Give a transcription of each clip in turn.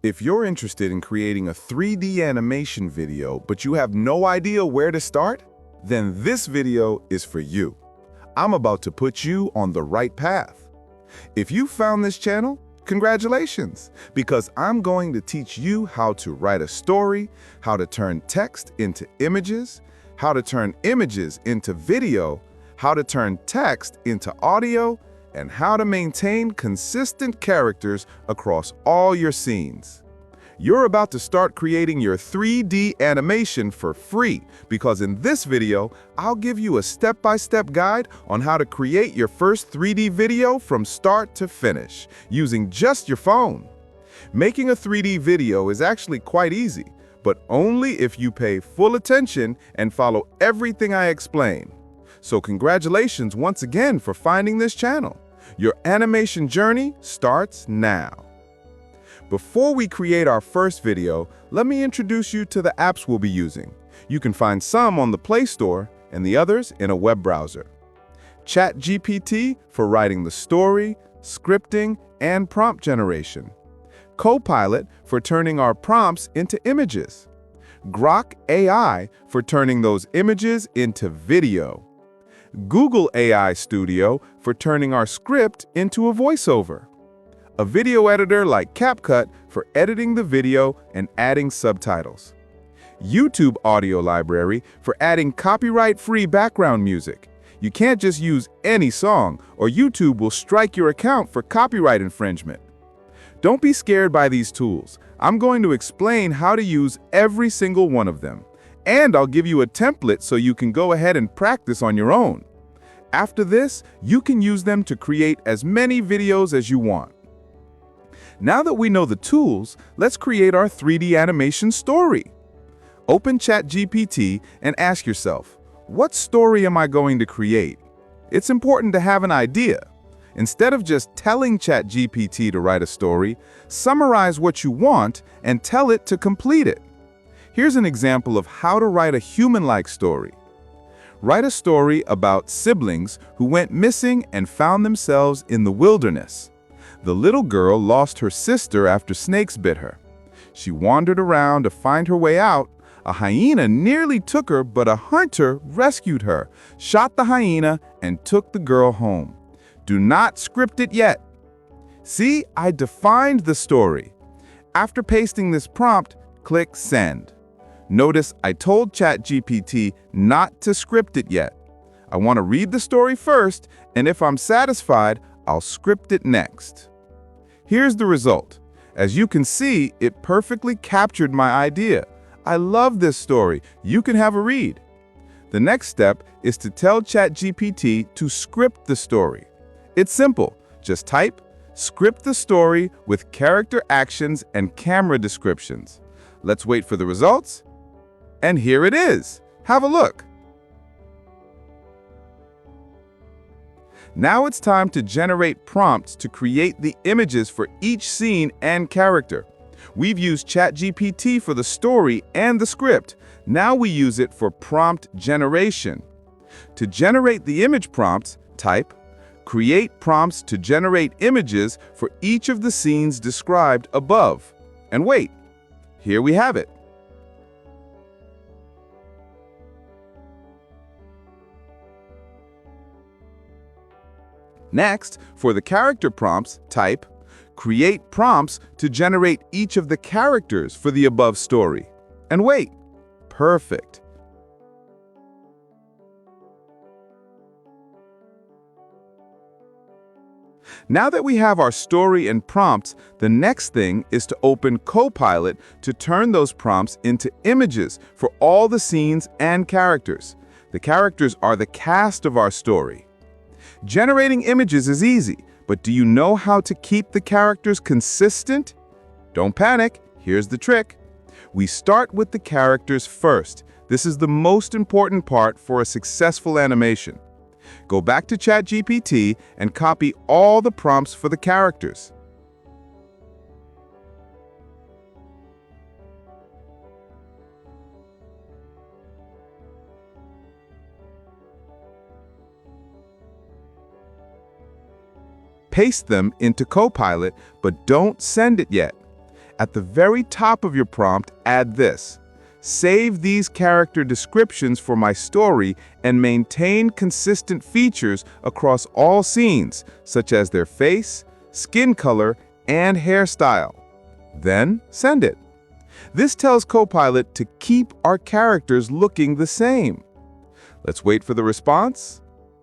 If you're interested in creating a 3D animation video, but you have no idea where to start, then this video is for you. I'm about to put you on the right path. If you found this channel, congratulations, because I'm going to teach you how to write a story, how to turn text into images, how to turn images into video, how to turn text into audio, and how to maintain consistent characters across all your scenes. You're about to start creating your 3D animation for free because in this video, I'll give you a step-by-step guide on how to create your first 3D video from start to finish using just your phone. Making a 3D video is actually quite easy, but only if you pay full attention and follow everything I explain. So congratulations once again for finding this channel. Your animation journey starts now. Before we create our first video, let me introduce you to the apps we'll be using. You can find some on the Play Store and the others in a web browser. ChatGPT for writing the story, scripting, and prompt generation. Copilot for turning our prompts into images. Grok AI for turning those images into video. Google AI Studio for turning our script into a voiceover. A video editor like CapCut for editing the video and adding subtitles. YouTube Audio Library for adding copyright-free background music. You can't just use any song, or YouTube will strike your account for copyright infringement. Don't be scared by these tools. I'm going to explain how to use every single one of them. And I'll give you a template so you can go ahead and practice on your own. After this, you can use them to create as many videos as you want. Now that we know the tools, let's create our 3D animation story. Open ChatGPT and ask yourself, what story am I going to create? It's important to have an idea. Instead of just telling ChatGPT to write a story, summarize what you want and tell it to complete it. Here's an example of how to write a human-like story. Write a story about siblings who went missing and found themselves in the wilderness. The little girl lost her sister after snakes bit her. She wandered around to find her way out. A hyena nearly took her, but a hunter rescued her, shot the hyena, and took the girl home. Do not script it yet. See, I defined the story. After pasting this prompt, click Send. Notice I told ChatGPT not to script it yet. I want to read the story first, and if I'm satisfied, I'll script it next. Here's the result. As you can see, it perfectly captured my idea. I love this story. You can have a read. The next step is to tell ChatGPT to script the story. It's simple. Just type, script the story with character actions and camera descriptions. Let's wait for the results. And here it is. Have a look. Now it's time to generate prompts to create the images for each scene and character. We've used ChatGPT for the story and the script. Now we use it for prompt generation. To generate the image prompts, type, create prompts to generate images for each of the scenes described above. And wait, here we have it. Next, for the character prompts, type, create prompts to generate each of the characters for the above story. And wait, perfect. Now that we have our story and prompts, the next thing is to open Copilot to turn those prompts into images for all the scenes and characters. The characters are the cast of our story. Generating images is easy, but do you know how to keep the characters consistent? Don't panic, here's the trick. We start with the characters first. This is the most important part for a successful animation. Go back to ChatGPT and copy all the prompts for the characters. Paste them into Copilot, but don't send it yet. At the very top of your prompt, add this: save these character descriptions for my story and maintain consistent features across all scenes, such as their face, skin color, and hairstyle. Then send it. This tells Copilot to keep our characters looking the same. Let's wait for the response.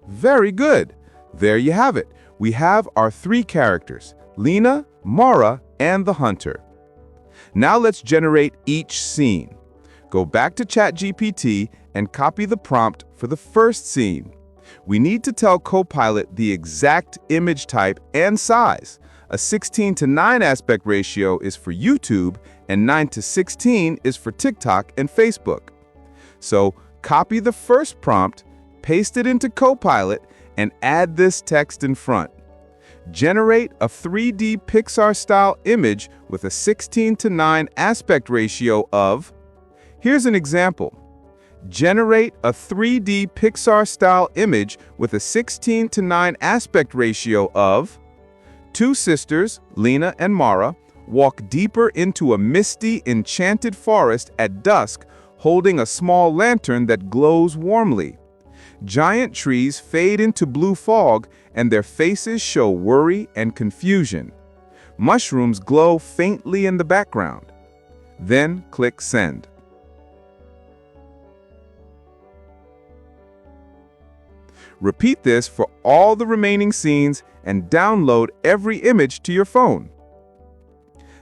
Very good. There you have it. We have our 3 characters, Lena, Mara, and the hunter. Now let's generate each scene. Go back to ChatGPT and copy the prompt for the first scene. We need to tell Copilot the exact image type and size. A 16:9 aspect ratio is for YouTube and 9:16 is for TikTok and Facebook. So copy the first prompt, paste it into Copilot, and add this text in front. Generate a 3D Pixar-style image with a 16:9 aspect ratio of... Here's an example. Generate a 3D Pixar-style image with a 16:9 aspect ratio of... 2 sisters, Lena and Mara, walk deeper into a misty, enchanted forest at dusk, holding a small lantern that glows warmly. Giant trees fade into blue fog, and their faces show worry and confusion. Mushrooms glow faintly in the background. Then click Send. Repeat this for all the remaining scenes and download every image to your phone.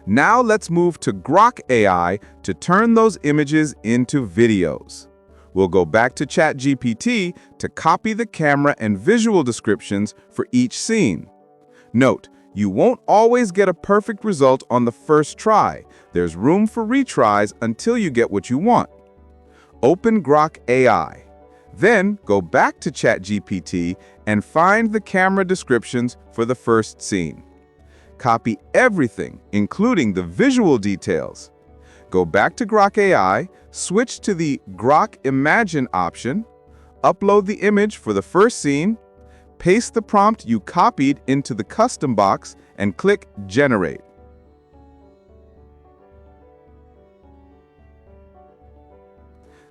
Now let's move to Grok AI to turn those images into videos. We'll go back to ChatGPT to copy the camera and visual descriptions for each scene. Note, you won't always get a perfect result on the first try. There's room for retries until you get what you want. Open Grok AI. Then go back to ChatGPT and find the camera descriptions for the first scene. Copy everything, including the visual details. Go back to Grok AI, switch to the Grok Imagine option, upload the image for the first scene, paste the prompt you copied into the custom box, and click Generate.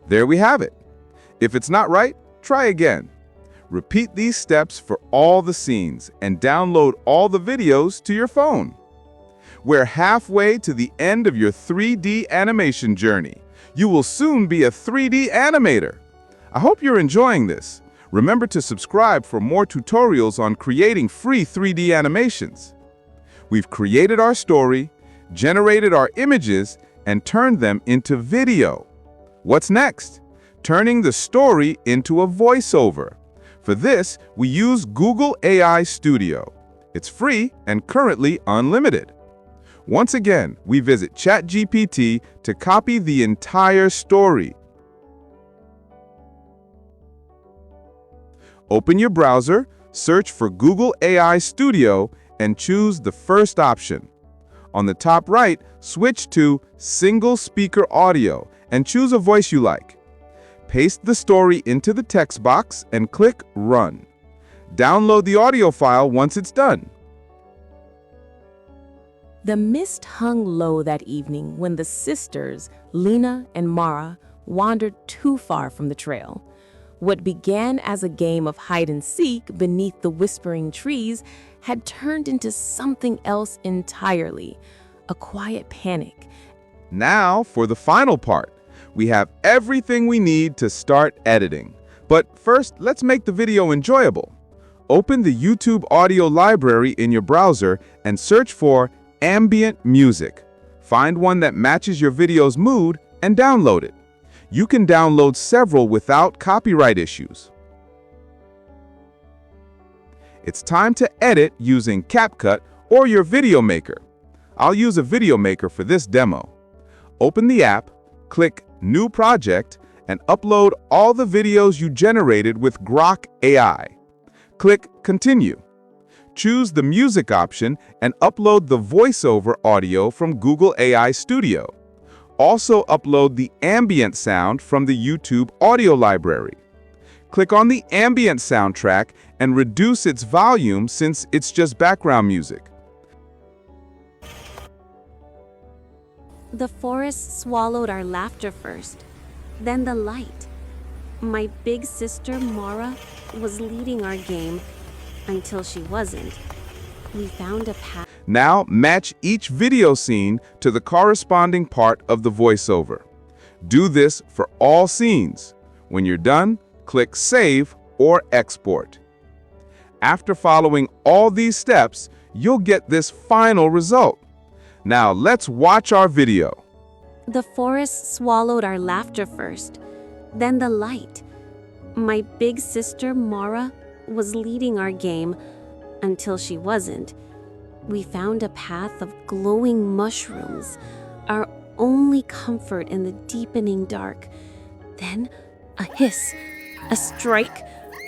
There we have it. If it's not right, try again. Repeat these steps for all the scenes and download all the videos to your phone. We're halfway to the end of your 3D animation journey. You will soon be a 3D animator. I hope you're enjoying this. Remember to subscribe for more tutorials on creating free 3D animations. We've created our story, generated our images, and turned them into video. What's next? Turning the story into a voiceover. For this, we use Google AI Studio. It's free and currently unlimited. Once again, we visit ChatGPT to copy the entire story. Open your browser, search for Google AI Studio, and choose the first option. On the top right, switch to Single Speaker Audio and choose a voice you like. Paste the story into the text box and click Run. Download the audio file once it's done. The mist hung low that evening when the sisters, Lena and Mara, wandered too far from the trail. What began as a game of hide-and-seek beneath the whispering trees had turned into something else entirely, a quiet panic. Now for the final part. We have everything we need to start editing. But first, let's make the video enjoyable. Open the YouTube audio library in your browser and search for ambient music. Find one that matches your video's mood and download it. You can download several without copyright issues. It's time to edit using CapCut or your video maker. I'll use a video maker for this demo. Open the app, click New Project, and upload all the videos you generated with Grok AI. Click Continue. Choose the music option and upload the voiceover audio from Google AI Studio. Also upload the ambient sound from the YouTube audio library. Click on the ambient soundtrack and reduce its volume since it's just background music. The forest swallowed our laughter first, then the light. My big sister, Mara, was leading our game until she wasn't. We found a path. Now, match each video scene to the corresponding part of the voiceover. Do this for all scenes. When you're done, click Save or Export. After following all these steps, you'll get this final result. Now, let's watch our video. The forest swallowed our laughter first, then the light. My big sister, Mara, was leading our game until she wasn't. We found a path of glowing mushrooms, our only comfort in the deepening dark. Then a hiss, a strike,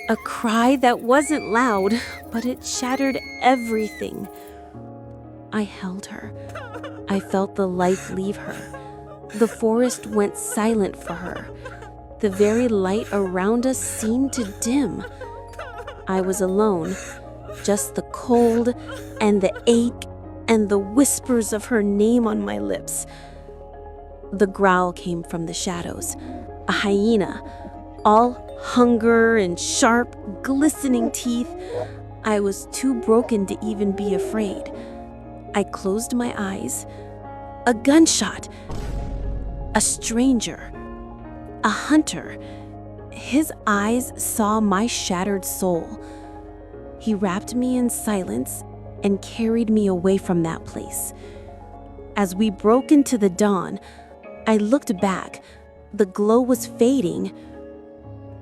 a cry that wasn't loud, but it shattered everything. I held her. I felt the life leave her. The forest went silent for her. The very light around us seemed to dim. I was alone, just the cold and the ache and the whispers of her name on my lips. The growl came from the shadows, a hyena, all hunger and sharp, glistening teeth. I was too broken to even be afraid. I closed my eyes. A gunshot. A stranger. A hunter. His eyes saw my shattered soul. He wrapped me in silence and carried me away from that place. As we broke into the dawn, I looked back. The glow was fading.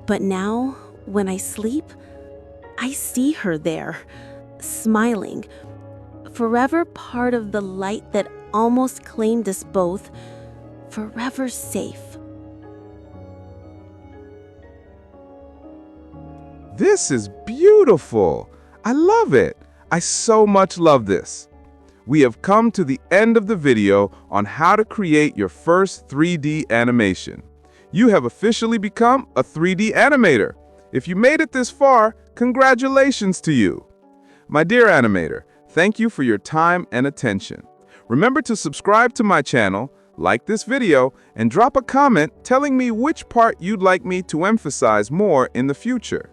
But now, when I sleep, I see her there, smiling, forever part of the light that almost claimed us both, forever safe. This is beautiful. I love it. I so much love this. We have come to the end of the video on how to create your first 3D animation. You have officially become a 3D animator. If you made it this far, congratulations to you. My dear animator, thank you for your time and attention. Remember to subscribe to my channel, like this video, and drop a comment telling me which part you'd like me to emphasize more in the future.